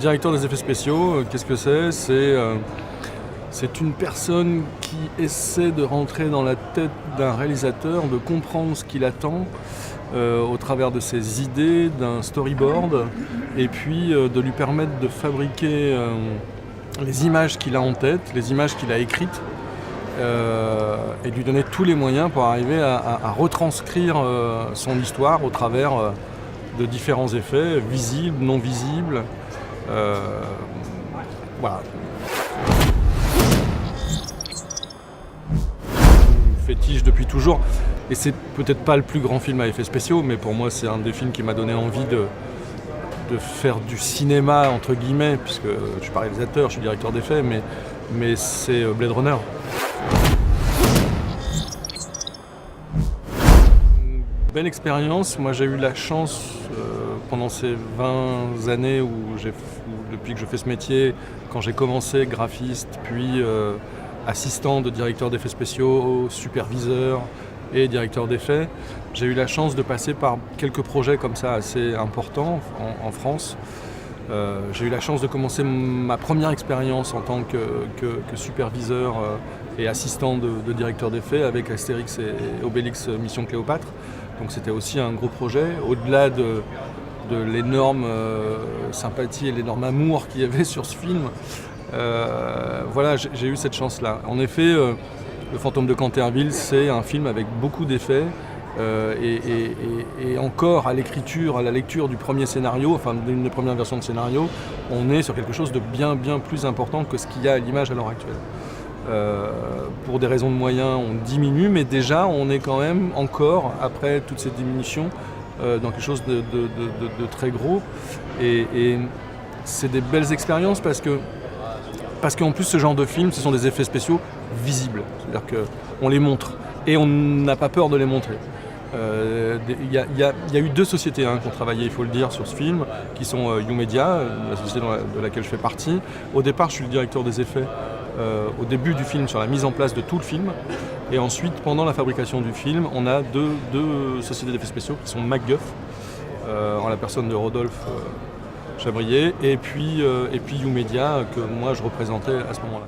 directeur des effets spéciaux, qu'est-ce que c'est une personne qui essaie de rentrer dans la tête d'un réalisateur, de comprendre ce qu'il attend au travers de ses idées, d'un storyboard, et puis de lui permettre de fabriquer les images qu'il a en tête, les images qu'il a écrites, et de lui donner tous les moyens pour arriver à retranscrire son histoire au travers de différents effets, visibles, non visibles. Voilà. Fétiche depuis toujours, et c'est peut-être pas le plus grand film à effets spéciaux, mais pour moi c'est un des films qui m'a donné envie de faire du cinéma entre guillemets, puisque je suis pas réalisateur, je suis directeur d'effets, mais c'est Blade Runner. Une belle expérience. Moi j'ai eu la chance pendant ces 20 années depuis que je fais ce métier, quand j'ai commencé graphiste, puis assistant de directeur d'effets spéciaux, superviseur et directeur d'effets, j'ai eu la chance de passer par quelques projets comme ça assez importants en France. J'ai eu la chance de commencer ma première expérience en tant que superviseur et assistant de directeur d'effets avec Astérix et Obélix Mission Cléopâtre. Donc c'était aussi un gros projet, au-delà de l'énorme sympathie et l'énorme amour qu'il y avait sur ce film. Voilà, j'ai eu cette chance-là. En effet, Le Fantôme de Canterville, c'est un film avec beaucoup d'effets et encore à l'écriture, à la lecture du premier scénario, enfin d'une des premières versions de scénario, on est sur quelque chose de bien plus important que ce qu'il y a à l'image à l'heure actuelle. Pour des raisons de moyens, on diminue, mais déjà on est quand même encore, après toutes ces diminutions, dans quelque chose de très gros. Et c'est des belles expériences parce qu'en plus ce genre de film, ce sont des effets spéciaux visibles, c'est-à-dire qu'on les montre et on n'a pas peur de les montrer. Il y a eu deux sociétés qui ont travaillé, il faut le dire, sur ce film, qui sont YouMedia, la société de laquelle je fais partie. Au départ, je suis le directeur des effets au début du film, sur la mise en place de tout le film, et ensuite, pendant la fabrication du film, on a deux sociétés d'effets spéciaux qui sont MacGuff, en la personne de Rodolphe Chabrier, et puis YouMedia, que moi je représentais à ce moment-là.